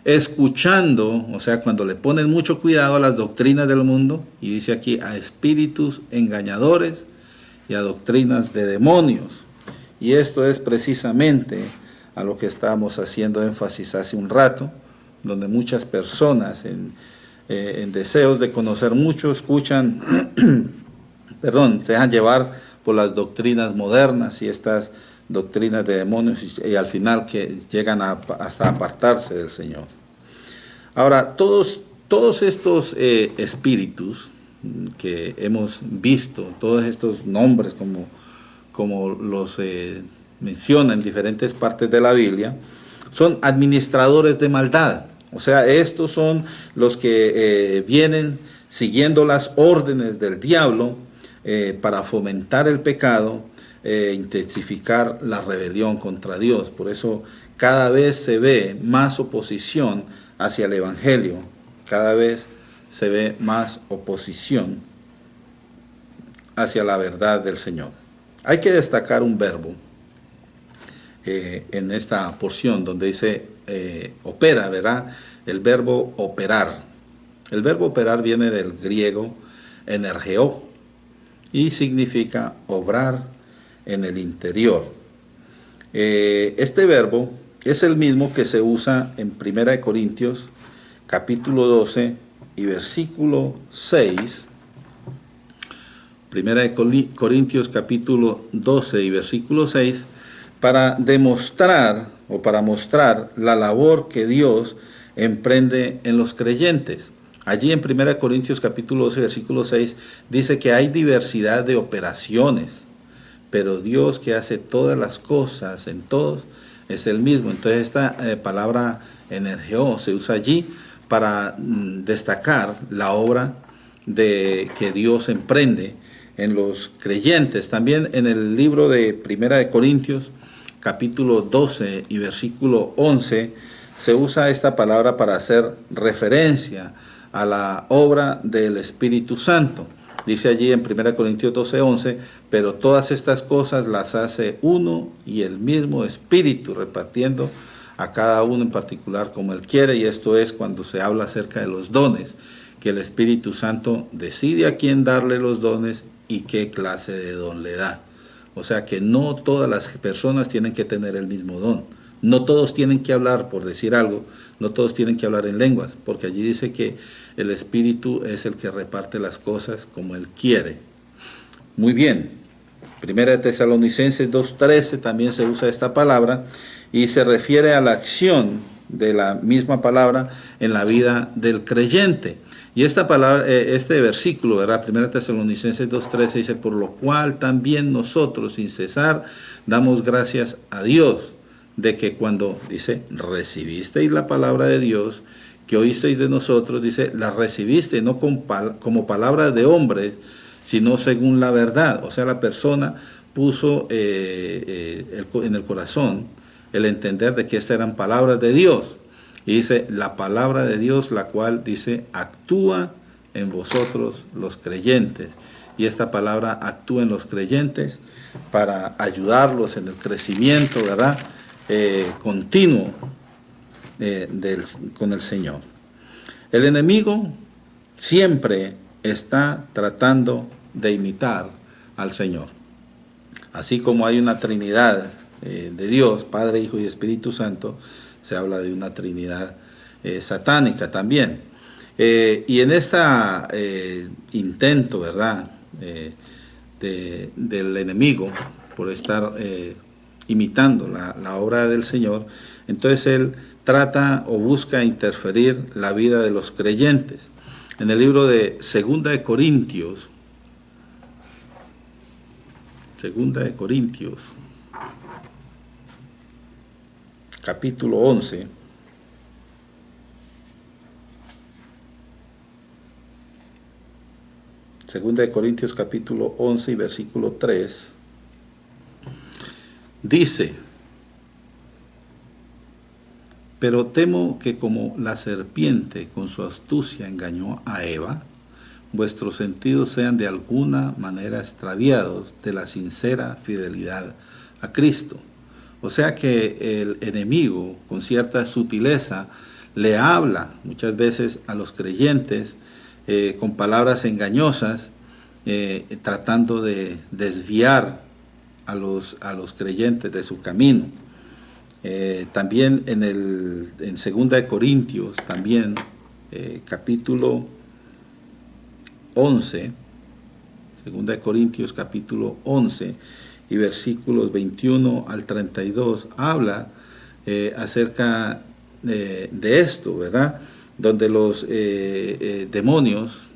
escuchando, o sea, cuando le ponen mucho cuidado a las doctrinas del mundo, y dice aquí a espíritus engañadores y a doctrinas de demonios. Y esto es precisamente a lo que estábamos haciendo énfasis hace un rato, donde muchas personas en deseos de conocer mucho escuchan, se dejan llevar por las doctrinas modernas y estas doctrinas de demonios, y al final que llegan hasta apartarse del Señor. Ahora, todos estos espíritus que hemos visto, todos estos nombres como los menciona en diferentes partes de la Biblia, son administradores de maldad. O sea, estos son los que vienen siguiendo las órdenes del diablo para fomentar el pecado, intensificar la rebelión contra Dios. Por eso cada vez se ve más oposición hacia el Evangelio, cada vez se ve más oposición hacia la verdad del Señor. Hay que destacar un verbo en esta porción donde dice opera, ¿verdad? El verbo operar. El verbo operar viene del griego energeo y significa obrar en el interior. Este verbo es el mismo que se usa en 1 Corintios capítulo 12 y versículo 6. 1 Corintios capítulo 12 y versículo 6, para demostrar o para mostrar la labor que Dios emprende en los creyentes. Allí en 1 Corintios capítulo 12, versículo 6, dice que hay diversidad de operaciones, pero Dios que hace todas las cosas en todos es el mismo. Entonces esta palabra energeo se usa allí para destacar la obra que Dios emprende en los creyentes. También en el libro de 1 Corintios capítulo 12 y versículo 11 se usa esta palabra para hacer referencia a la obra del Espíritu Santo. Dice allí en 1 Corintios 12, 11, pero todas estas cosas las hace uno y el mismo Espíritu, repartiendo a cada uno en particular como Él quiere, y esto es cuando se habla acerca de los dones, que el Espíritu Santo decide a quién darle los dones y qué clase de don le da. O sea que no todas las personas tienen que tener el mismo don. No todos tienen que hablar, por decir algo, no todos tienen que hablar en lenguas, porque allí dice que el Espíritu es el que reparte las cosas como Él quiere. Muy bien. Primera de Tesalonicenses 2:13 también se usa esta palabra y se refiere a la acción de la misma palabra en la vida del creyente. Y esta palabra, este versículo, ¿verdad? 1 Tesalonicenses 2:13 dice, por lo cual también nosotros sin cesar damos gracias a Dios, de que cuando, dice, recibisteis la palabra de Dios, que oísteis de nosotros, dice, la recibiste no como palabra de hombres, sino según la verdad. O sea, la persona puso en el corazón el entender de que estas eran palabras de Dios. Y dice, la palabra de Dios, la cual, dice, actúa en vosotros los creyentes. Y esta palabra actúa en los creyentes para ayudarlos en el crecimiento, ¿verdad? Continuo con el Señor. El enemigo siempre está tratando de imitar al Señor. Así como hay una Trinidad de Dios, Padre, Hijo y Espíritu Santo, se habla de una Trinidad satánica también. Y en este intento, ¿verdad?, del enemigo por estar imitando la obra del Señor, entonces él trata o busca interferir la vida de los creyentes. En el libro de Segunda de Corintios, capítulo 11, Segunda de Corintios capítulo 11 y versículo 3, dice, pero temo que como la serpiente con su astucia engañó a Eva, vuestros sentidos sean de alguna manera extraviados de la sincera fidelidad a Cristo. O sea que el enemigo, con cierta sutileza, le habla muchas veces a los creyentes con palabras engañosas, tratando de desviar a los creyentes de su camino. También en 2 de Corintios, también capítulo 11, 2 de Corintios capítulo 11 y versículos 21 al 32, habla acerca de esto, ¿verdad? Donde los demonios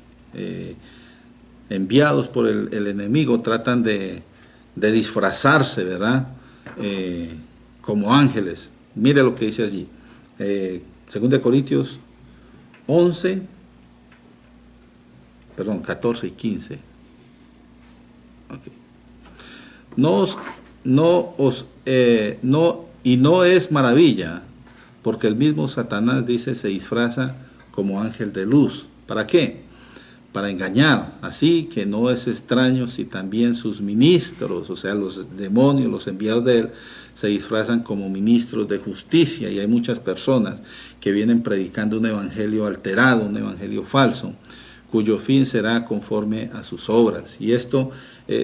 enviados por el enemigo tratan de disfrazarse, ¿verdad?, como ángeles. Mire lo que dice allí. 2 de Corintios 11, 14 y 15. Okay. No es maravilla, porque el mismo Satanás, dice, se disfraza como ángel de luz. ¿Para qué? Para engañar. Así que no es extraño si también sus ministros, o sea, los demonios, los enviados de él, se disfrazan como ministros de justicia. Y hay muchas personas que vienen predicando un evangelio alterado, un evangelio falso, cuyo fin será conforme a sus obras. Y esto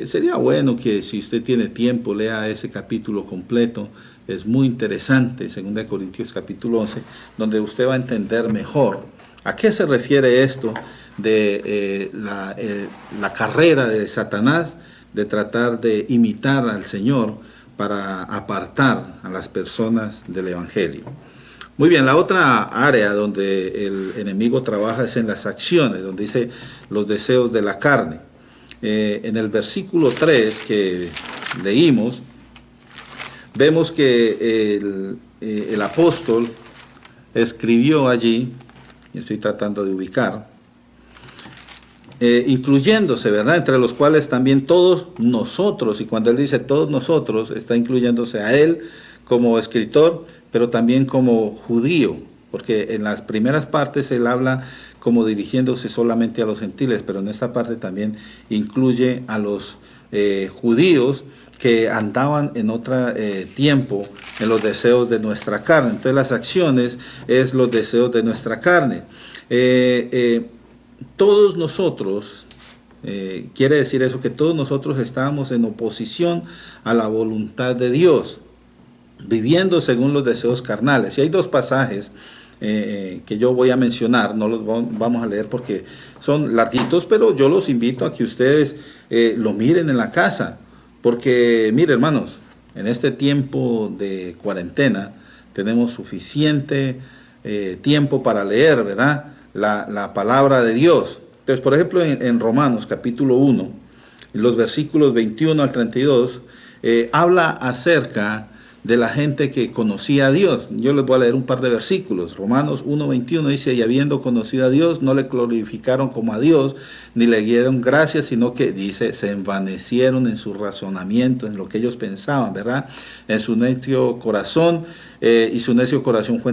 sería bueno que, si usted tiene tiempo, lea ese capítulo completo. Es muy interesante, 2 Corintios capítulo 11, donde usted va a entender mejor a qué se refiere esto de la carrera de Satanás de tratar de imitar al Señor para apartar a las personas del evangelio. Muy bien, la otra área donde el enemigo trabaja es en las acciones, donde dice los deseos de la carne. En el versículo 3 que leímos, vemos que el apóstol escribió allí, y estoy tratando de ubicar, incluyéndose, ¿verdad? Entre los cuales también todos nosotros, y cuando él dice todos nosotros, está incluyéndose a él como escritor, pero también como judío, porque en las primeras partes él habla como dirigiéndose solamente a los gentiles, pero en esta parte también incluye a los judíos que andaban en otro tiempo en los deseos de nuestra carne. Entonces las acciones es los deseos de nuestra carne. Todos nosotros, quiere decir eso, que todos nosotros estábamos en oposición a la voluntad de Dios, viviendo según los deseos carnales. Y hay dos pasajes que yo voy a mencionar, no los vamos a leer porque son larguitos, pero yo los invito a que ustedes lo miren en la casa, porque mire, hermanos, en este tiempo de cuarentena tenemos suficiente tiempo para leer, ¿verdad?, la palabra de Dios. Entonces, por ejemplo, en Romanos capítulo 1, los versículos 21 al 32, habla acerca de la gente que conocía a Dios. Yo les voy a leer un par de versículos. Romanos 1:21 dice, y habiendo conocido a Dios, no le glorificaron como a Dios, ni le dieron gracias, sino que, dice, se envanecieron en su razonamiento, en lo que ellos pensaban, ¿verdad? En su necio corazón, y su necio corazón fue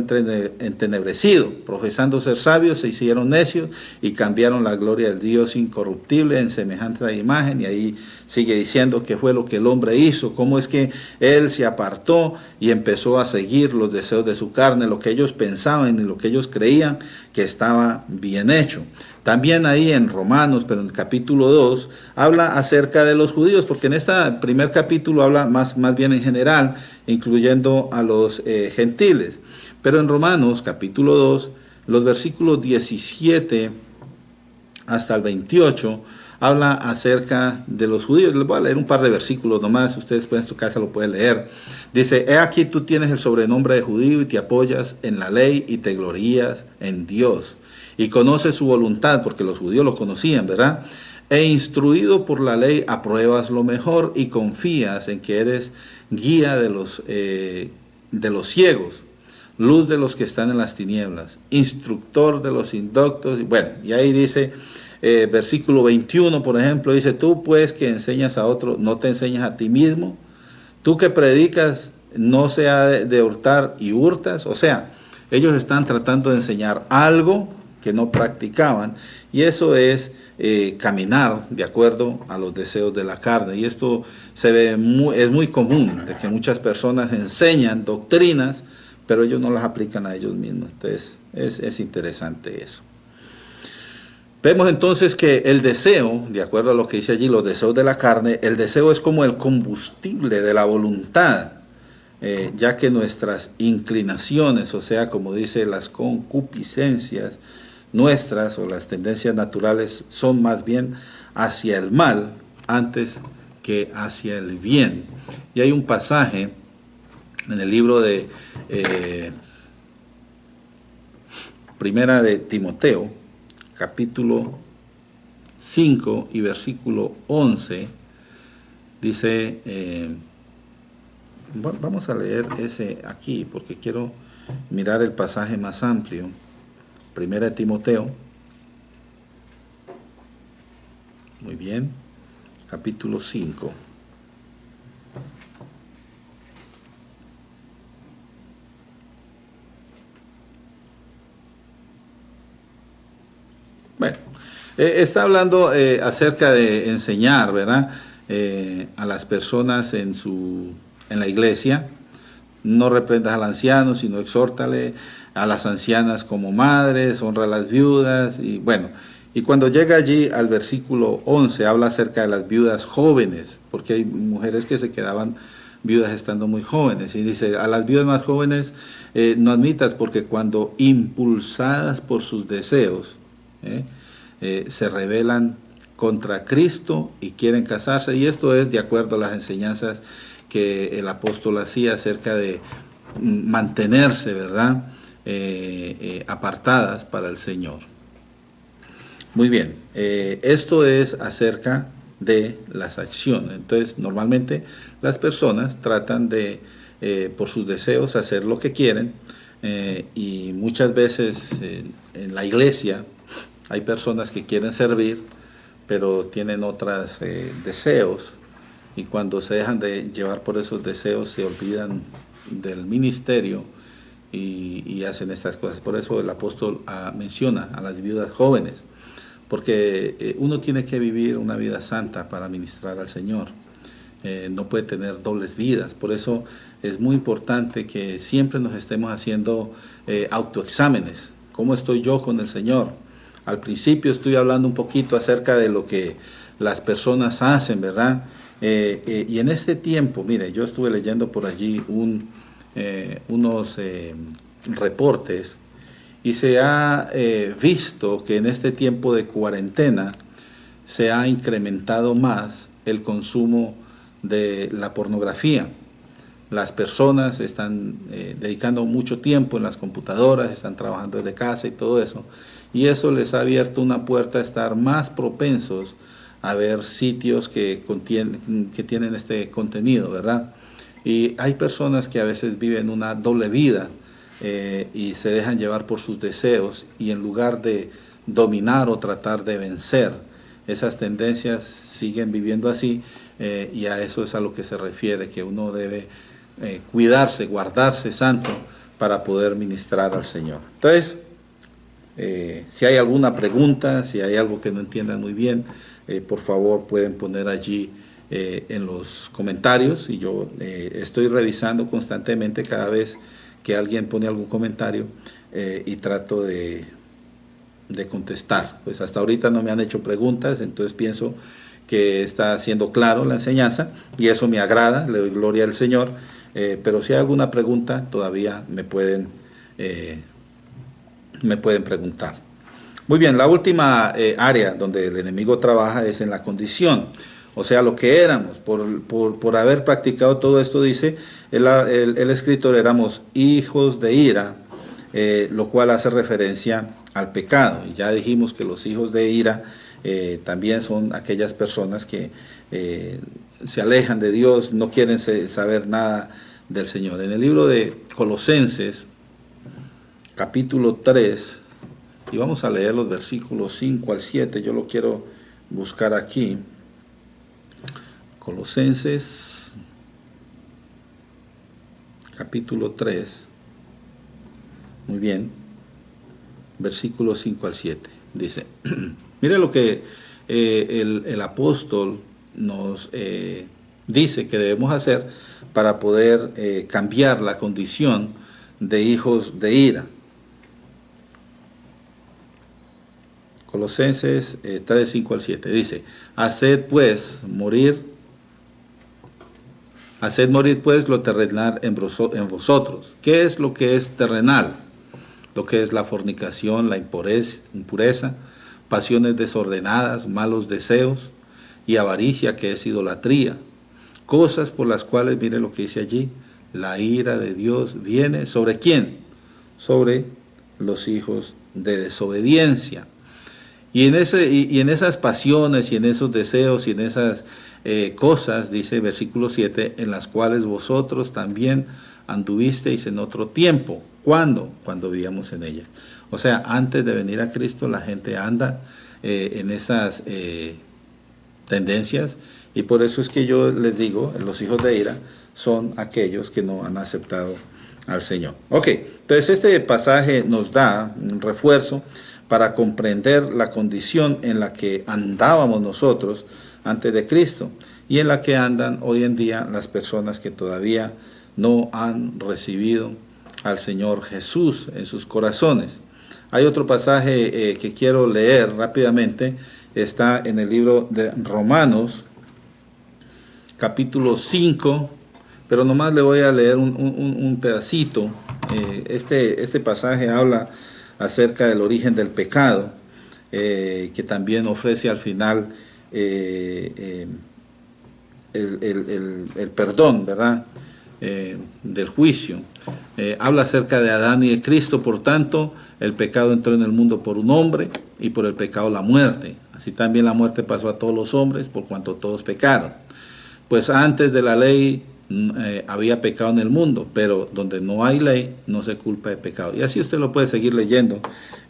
entenebrecido. Profesando ser sabios, se hicieron necios y cambiaron la gloria del Dios incorruptible en semejante imagen. Y ahí sigue diciendo qué fue lo que el hombre hizo, cómo es que él se apartó y empezó a seguir los deseos de su carne, lo que ellos pensaban y lo que ellos creían que estaba bien hecho. También ahí en Romanos, pero en el capítulo 2, habla acerca de los judíos, porque en este primer capítulo habla más bien en general, incluyendo a los gentiles. Pero en Romanos, capítulo 2, los versículos 17 hasta el 28, habla acerca de los judíos. Les voy a leer un par de versículos nomás, ustedes pueden en su casa lo pueden leer. Dice, he aquí tú tienes el sobrenombre de judío y te apoyas en la ley y te glorías en Dios. Y conoces su voluntad, porque los judíos lo conocían, ¿verdad? E instruido por la ley apruebas lo mejor y confías en que eres guía de los ciegos, luz de los que están en las tinieblas, instructor de los indoctos. Bueno, y ahí dice, versículo 21, por ejemplo, dice, tú pues que enseñas a otro, no te enseñas a ti mismo, tú que predicas, no se ha de hurtar y hurtas. O sea, ellos están tratando de enseñar algo que no practicaban, y eso es caminar de acuerdo a los deseos de la carne. Y esto es muy común, de que muchas personas enseñan doctrinas, pero ellos no las aplican a ellos mismos. Entonces es interesante eso. Vemos entonces que el deseo, de acuerdo a lo que dice allí, los deseos de la carne, el deseo es como el combustible de la voluntad, ya que nuestras inclinaciones, o sea, como dice, las concupiscencias nuestras o las tendencias naturales son más bien hacia el mal antes que hacia el bien. Y hay un pasaje en el libro de Primera de Timoteo, capítulo 5 y versículo 11, dice, vamos a leer ese aquí porque quiero mirar el pasaje más amplio. Primera de Timoteo, muy bien, capítulo 5. Bueno, está hablando acerca de enseñar, ¿verdad?, a las personas en la iglesia. No reprendas al anciano, sino exhórtale, a las ancianas como madres, honra a las viudas. Y bueno, y cuando llega allí al versículo 11, habla acerca de las viudas jóvenes, porque hay mujeres que se quedaban viudas estando muy jóvenes. Y dice, a las viudas más jóvenes no admitas, porque cuando impulsadas por sus deseos, se rebelan contra Cristo y quieren casarse. Y esto es de acuerdo a las enseñanzas que el apóstol hacía acerca de mantenerse, ¿verdad?, apartadas para el Señor. Muy bien, esto es acerca de las acciones. Entonces, normalmente las personas tratan de, por sus deseos, hacer lo que quieren, y muchas veces en la iglesia hay personas que quieren servir, pero tienen otros deseos, y cuando se dejan de llevar por esos deseos se olvidan del ministerio y hacen estas cosas. Por eso el apóstol menciona a las viudas jóvenes, porque uno tiene que vivir una vida santa para ministrar al Señor. No puede tener dobles vidas. Por eso es muy importante que siempre nos estemos haciendo autoexámenes. ¿Cómo estoy yo con el Señor? Al principio estoy hablando un poquito acerca de lo que las personas hacen, ¿verdad? Y en este tiempo, mire, yo estuve leyendo por allí unos reportes, y se ha visto que en este tiempo de cuarentena se ha incrementado más el consumo de la pornografía. Las personas están dedicando mucho tiempo en las computadoras, están trabajando desde casa y todo eso, y eso les ha abierto una puerta a estar más propensos a ver sitios que tienen este contenido, ¿verdad? Y hay personas que a veces viven una doble vida, y se dejan llevar por sus deseos, y en lugar de dominar o tratar de vencer esas tendencias, siguen viviendo así, y a eso es a lo que se refiere, que uno debe cuidarse, guardarse santo para poder ministrar al Señor. Entonces, si hay alguna pregunta, si hay algo que no entiendan muy bien, por favor pueden poner allí en los comentarios, y yo estoy revisando constantemente cada vez que alguien pone algún comentario, y trato de contestar. Pues hasta ahorita no me han hecho preguntas, entonces pienso que está siendo claro la enseñanza, y eso me agrada, le doy gloria al Señor. Pero si hay alguna pregunta, todavía me pueden preguntar. Muy bien, la última área donde el enemigo trabaja es en la condición, o sea, lo que éramos. Por haber practicado todo esto, dice el escritor, éramos hijos de ira, lo cual hace referencia al pecado. Y ya dijimos que los hijos de ira también son aquellas personas que se alejan de Dios, no quieren saber nada del Señor. En el libro de Colosenses, capítulo 3, y vamos a leer los versículos 5 al 7, yo lo quiero buscar aquí. Colosenses, capítulo 3, muy bien, versículos 5 al 7, dice, mire lo que el apóstol nos dice que debemos hacer para poder cambiar la condición de hijos de ira. Colosenses 3, 5 al 7 dice, haced morir pues lo terrenal en vosotros. ¿Qué es lo que es terrenal? Lo que es la fornicación, la impureza, pasiones desordenadas, malos deseos y avaricia, que es idolatría. Cosas por las cuales, mire lo que dice allí, la ira de Dios viene. ¿Sobre quién? Sobre los hijos de desobediencia. Y en esas pasiones y en esos deseos y en esas cosas, dice versículo 7, en las cuales vosotros también anduvisteis en otro tiempo. ¿Cuándo? Cuando vivíamos en ellas. O sea, antes de venir a Cristo la gente anda en esas tendencias, y por eso es que yo les digo, los hijos de ira son aquellos que no han aceptado al Señor. Ok, entonces este pasaje nos da un refuerzo para comprender la condición en la que andábamos nosotros antes de Cristo, y en la que andan hoy en día las personas que todavía no han recibido al Señor Jesús en sus corazones. Hay otro pasaje que quiero leer rápidamente, está en el libro de Romanos, capítulo 5, pero nomás le voy a leer un pedacito. Este pasaje habla acerca del origen del pecado, que también ofrece al final el perdón, ¿verdad? del juicio. Habla acerca de Adán y de Cristo. Por tanto, el pecado entró en el mundo por un hombre, y por el pecado la muerte. Así también la muerte pasó a todos los hombres, por cuanto todos pecaron. Pues antes de la ley había pecado en el mundo, pero donde no hay ley no se culpa de pecado. Y así usted lo puede seguir leyendo.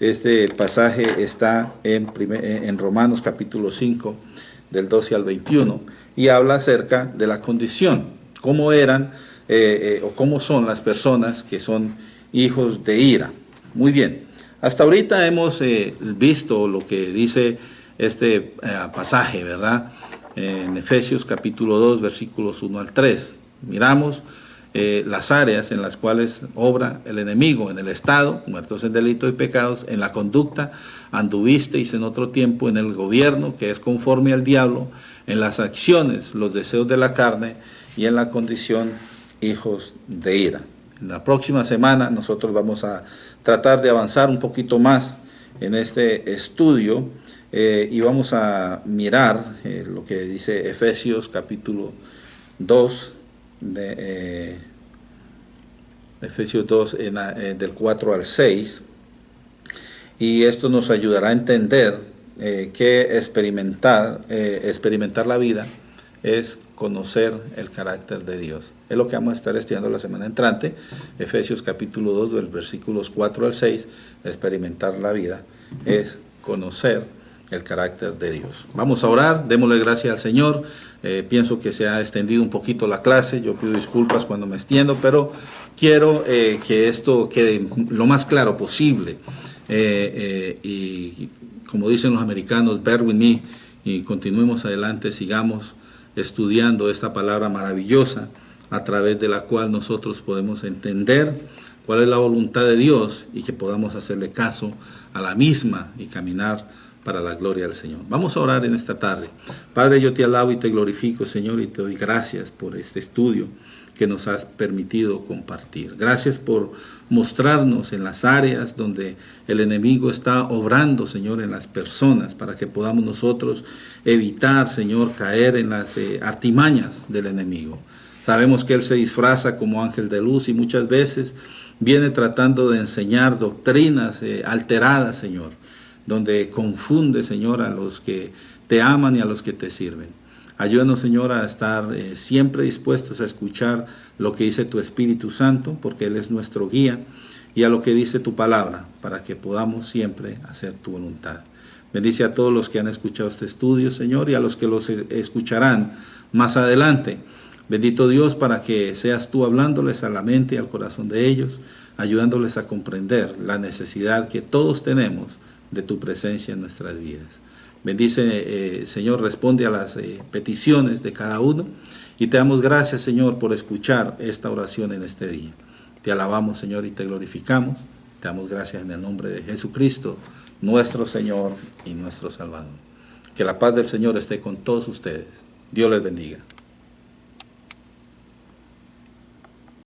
Este pasaje está en Romanos capítulo 5, del 12 al 21, y habla acerca de la condición, cómo eran o cómo son las personas que son hijos de ira. Muy bien, hasta ahorita hemos visto lo que dice este pasaje, ¿verdad? En Efesios capítulo 2, versículos 1 al 3. Miramos las áreas en las cuales obra el enemigo: en el estado, muertos en delitos y pecados; en la conducta, anduvisteis en otro tiempo en el gobierno, que es conforme al diablo; en las acciones, los deseos de la carne; y en la condición, hijos de ira. En la próxima semana nosotros vamos a tratar de avanzar un poquito más en este estudio y vamos a mirar lo que dice Efesios capítulo 2, Efesios 2 del 4 al 6, y esto nos ayudará a entender que experimentar la vida es conocer el carácter de Dios. Es lo que vamos a estar estudiando la semana entrante, Efesios capítulo 2, del versículos 4 al 6. Experimentar la vida es conocer el carácter de Dios. Vamos a orar, démosle gracias al Señor. Pienso que se ha extendido un poquito la clase, yo pido disculpas cuando me extiendo, pero quiero que esto quede lo más claro posible. Y como dicen los americanos, bear with me, y continuemos adelante, sigamos estudiando esta palabra maravillosa, a través de la cual nosotros podemos entender cuál es la voluntad de Dios y que podamos hacerle caso a la misma y caminar para la gloria del Señor. Vamos a orar en esta tarde. Padre, yo te alabo y te glorifico, Señor, y te doy gracias por este estudio que nos has permitido compartir. Gracias por mostrarnos en las áreas donde el enemigo está obrando, Señor, en las personas, para que podamos nosotros evitar, Señor, caer en las artimañas del enemigo. Sabemos que él se disfraza como ángel de luz y muchas veces viene tratando de enseñar doctrinas alteradas, Señor, donde confunde, Señor, a los que te aman y a los que te sirven. Ayúdanos, Señor, a estar siempre dispuestos a escuchar lo que dice tu Espíritu Santo, porque Él es nuestro guía, y a lo que dice tu palabra, para que podamos siempre hacer tu voluntad. Bendice a todos los que han escuchado este estudio, Señor, y a los que los escucharán más adelante. Bendito Dios, para que seas tú hablándoles a la mente y al corazón de ellos, ayudándoles a comprender la necesidad que todos tenemos de tu presencia en nuestras vidas. Bendice, Señor, responde a las peticiones de cada uno, y te damos gracias, Señor, por escuchar esta oración en este día. Te alabamos, Señor, y te glorificamos. Te damos gracias en el nombre de Jesucristo, nuestro Señor y nuestro Salvador. Que la paz del Señor esté con todos ustedes. Dios les bendiga.